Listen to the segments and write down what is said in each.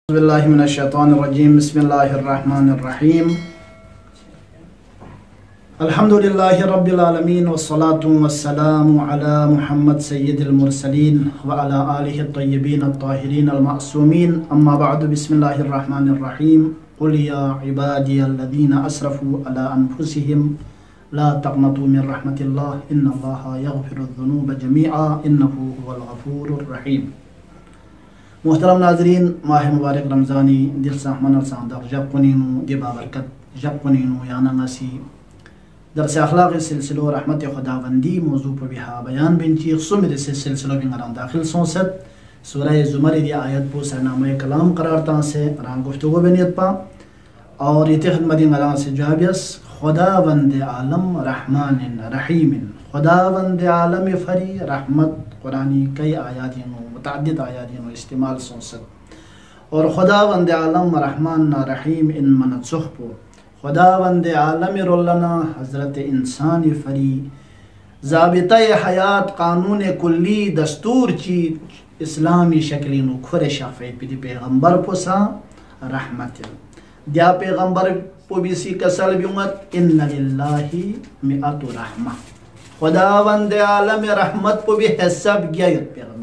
बिस्मिल्लाहिर्रहमानिर्रहीम बिस्मिल्लाहिर्रहमानिर्रहीम अल्हम्दुलिल्लाहि रब्बिल आलमीन वस्सलातु वस्सलामु अला मुहम्मद सय्यिदिल मुरसलीन व अला आलिहि अत्तय्यिबीन अत्ताहिरीन अल मासूमीन अम्मा बअदु बिस्मिल्लाहिर्रहमानिर्रहीम कुल या इबादियल्लज़ीना असरफू अला अनफुसिहिम ला तक़नतू मिन रहमतिल्लाह इन्नल्लाहा यग़फिरुज़्ज़ुनूब जमीआ इन्नहु हुवल गफ़ूरुर रहीम। मोहतरम नाजरीन, माह मुबारक रमज़ानी दिल सहमन सांदर जब कुनीनु दिबा बरकत जब कुनीनु याना नसी दरस अखलाक सिलसिलो रहमत खुदावंदी मौजू पर बिहा बयान बिनची सुमिर से सिलसिलो बिंगरान दाखिल सोसत सूरह जुमर दी आयत पो सरनामा कलाम करारता से रान गुफ्तगू बनियत पा और इते खिदमत इंगरान से जाबियस खुदावंद आलम रहमान रहीम खुदावंद आलम फरी रहमत कुरानी कई आयातियों मुतअद्दिद आयातियों इस्तेमाल सोसत और खुदावंद आलम रहमान रहीम इन मन सुहपो खुदावंद आलम रोलना हजरत इंसानी फरी ज़ाबिता हयात कानून कुल्ली दस्तूर ची इस्लामी शक्लिनु खुरे शाफे पिदी पैगंबर पोसा रहमत दिया पैगंबर पोबिसी कसल बिउमत इन्ना लिल्लाहि मिअतु रहमा खुदावंद आलम रहमत पो भी हिसाब गयत पैगंबर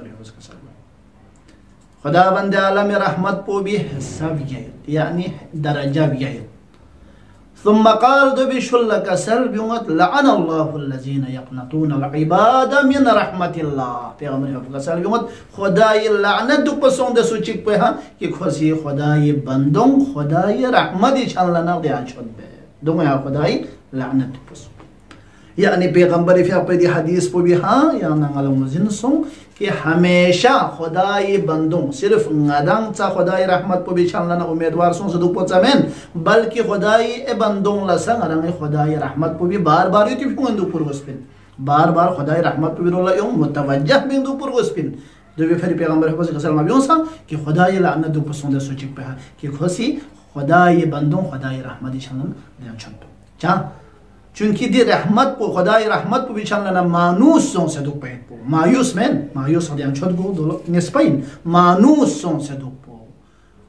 खुदावंद आलम रहमत पो भी हिसाब गयत यानी दरजा गयत थुम्मा क़ाल दो बिशुल्ला कसल बिउमत लअनल्लाहु अल्लज़ीना यक़नतून अल-इबाद मिन रहमतिल्लाह पैगंबर कसल बिउमत खुदाई लानत दु पसंद सुचिक पे हां कि खुशी खुदाई बंदों खुदाई रहमत इशाल्लाह दे आछद बे दोंग या खुदाई लानत पस यानी पैगंबर फिर पे हदीस पो भी हां या नंगल मुजिन सो कि हमेशा खुदाई बंदों सिर्फ ngадang चा खुदाई रहमत पो भी इशाल्लाह ना उम्मीदवार सो से दुप चमेन बल्कि खुदाई ए बंदों ला संग रंग खुदाई रहमत पो भी बार-बार युति फुंदु पुरगस्पिन बार-बार खुदाई रहमत पो भी रोला यो मुतवज्जह बिंदु पुरगस्पिन दो भी फिर पैगंबर को सल्लल्लाहु अलैहि वसल्लम कि खुदाई लानत दु पसंद सुचिक पे कि खुशी खुदाई बंदों खुदाई रहमत इशाल्लाह ने छंतो चा चूंकि दी रहमत पो खुदाई रहमत पो बिचारना मानूस सों से दुख पे पो मायूस में मायूस हो दिया छोड़ गो दो निस्पाइन मानूस सों से दुख पो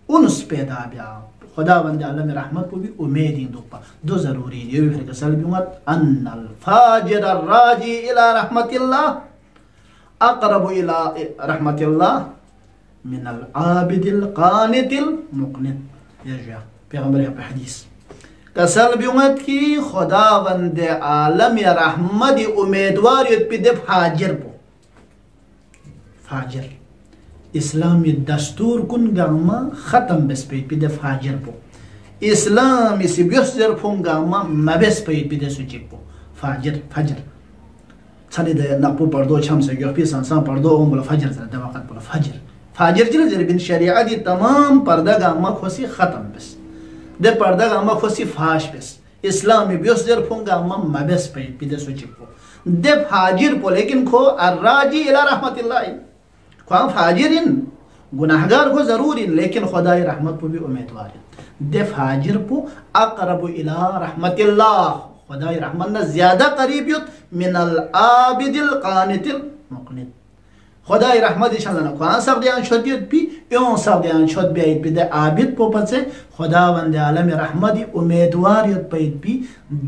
उनस पैदा बिया खुदावंद आलम रहमत पो भी उम्मीद इन दुख पा दो जरूरी ये भी फिर कसल बिउमत अन्नल फाजिर अर्राजी इला रहमतिल्लाह अक़रबु इला रहमतिल्लाह मिनल आबिदिल क़ानितिल मुक़नित ये जो पैगंबर का हदीस कसल बिउमत की खुदावंद आलम या रहमत उम्मीदवार युत फाजिर पो फाजिर इस्लामी दस्तूर कुन गामा खत्म बस पे पिदे फाजिर पो इस्लाम इस बियसर फुंग गामा मबस पे पिदे सुचिक पो फाजिर फजर छने दे नपो पर्दो छम से गयो पी संसा पर्दो ओम बोला फजर द वक्त बोला फजर फाजिर जिल जर बिन शरीयत दी तमाम पर्दा गामा खोसी खत्म बस दे पर्दा गामा खोसी फाश बस इस्लामी बियसर फुंग गामा मबस पे पिदे सुचिक पो दे फाजिर पो लेकिन खो अर्राजी इला रहमतिल्लाह खो फाजिरिन गुनाहगार को जरूर लेकिन खुदाई रहमत पो भी उम्मीदवार दे फाजिर पो अक़रबु इला रहमतिल्लाह खुदाई रहमत न ज्यादा करीब युत मिनल आबिदिल क़ानितिल मुक़नित खुदाई रहमत इशाल्लाह को सब दे छोदियत भी यो सब दे छोद बे आइत दे आबिद पो पचे खुदावंद आलम रहमत उम्मीदवार युत पे भी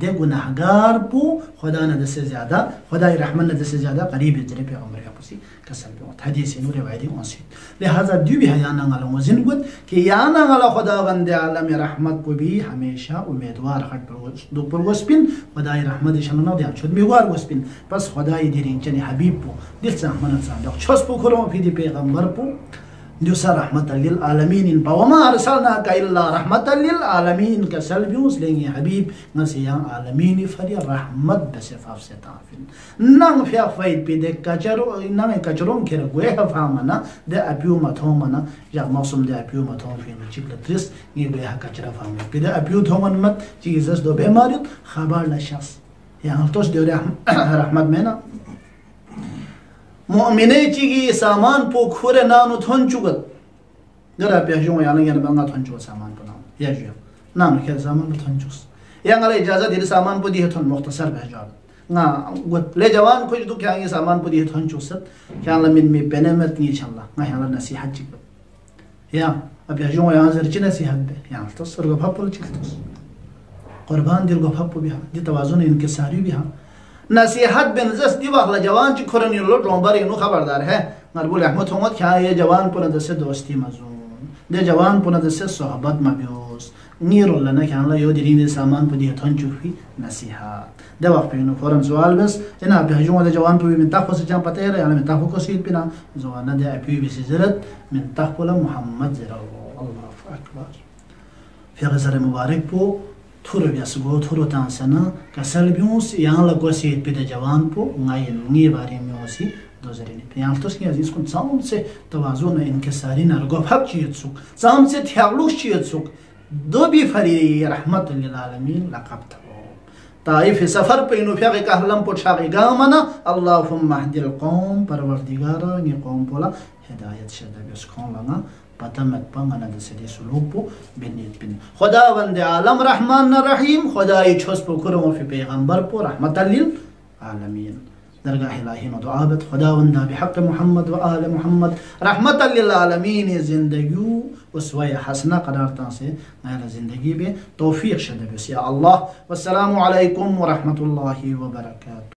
दे गुनाहगार पो खुदा न से ज्यादा खुदाई रहमत न से ज्यादा करीब जरे पैगंबर का पुसी कसल हदीस नु रिवायत ओसी लिहाजा दु भी याना ngala मजिन गुद कि याना ngala खुदावंद आलम रहमत को भी हमेशा उम्मीदवार हट पर दो पर वस्पिन खुदाई रहमत इशाल्लाह दे छोद मेवार वस्पिन बस खुदाई दिरिन चने हबीब पो दिल से मन सा दो छोस पो खरो फिदी पैगंबर पो दुसा रहमतल लिल आलमीन इन वमा अरसलनाका इल्ला रहमतल लिल आलमीन का सल्बिउस लेंगे हबीब नसिया आलमीन फरी रहमत बसिफाफ से ताफिन नंग फिया फाइद पे दे कचरो नंग कचरों के गोए फामना दे अपियो मथो मना या मौसम दे अपियो मथो फिन चिकल त्रिस ये गोए कचरा फाम पे दे अपियो थोमन मत जीसस दो बीमारी खबर ला शख्स या तोस दे रहमत में ना मोमिने चिगी सामान पो खुरे नानु थोंचुगत गरा पे जो याना याना बंगा थोंचु सामान पो नाम या जो नाम के सामान थोंचुस यांगले इजाजत दे सामान पो दी थोन मुख्तसर भेजा ना गत ले जवान खोज दु क्या ये सामान पो दी थोंचुस क्या ला मिन में बेनेमत नी छल्ला ना याला नसीहत चिक या अब हजों यहाँ जरची नसीहत बे यहाँ तो सरगो फप्पल चिल्तोस कुर्बान दिल गो फप्पो बिहा दि तवाजुन इनकिसारी बिहा नसीहत बेन जस दि वाखला जवान ची खुरन लो लोंबर इनु खबरदार है मरबुल अहमद होमत क्या ये जवान पुना दसे दोस्ती मजून दे जवान पुना दसे सोहबत मबियोस नीरो लना क्या ला यो दिरीन सामान पुदी थन चुफी नसीहत दे वक्त पे नु फौरन सवाल बस इना अब हजों दे जवान पुई में ताखो से जान पते है यानी में ताखो को सीट बिना जवान दे अपी बिस जरत में ताखो मोहम्मद जरा अल्लाह अकबर फिर मुबारक पो थोरो बियासगो थोरो तांसना कसल बियोस यहाँ लगो सीट पे दे जवान पो ngai बारे में ओसी दोजरिने पे यहाँ तो क्या इसको साम से तवाज़ुन इनकिसारी नरगो फक चीज़ साम से थ्यालुश चीज़ दो भी फरी रहमत लिल आलमीन लक़ब था ताइफ सफर पे नु फिर कहलम पुछागे गामना अल्लाहुम्मा हदिल कौम परवरदिगार ने कौम पोला हिदायत शदा बिस कौम लंगा पतमत पंगना दसे सुलूपो बिनित बिन खुदा वंदे आलम रहमान रहीम खुदा ई छोस पो कुरम फी पैगंबर पो रहमत लिल आलमीन दरगाह इलाही नो दुआबत खुदा वंदा बिहक मोहम्मद व आल मोहम्मद रहमत लिल आलमीन जिंदगी उसवा हसना करारता से नया जिंदगी में तौफीक शद बिस या अल्लाह वस्सलामु अलैकुम व रहमतुल्लाहि व बरकातहू।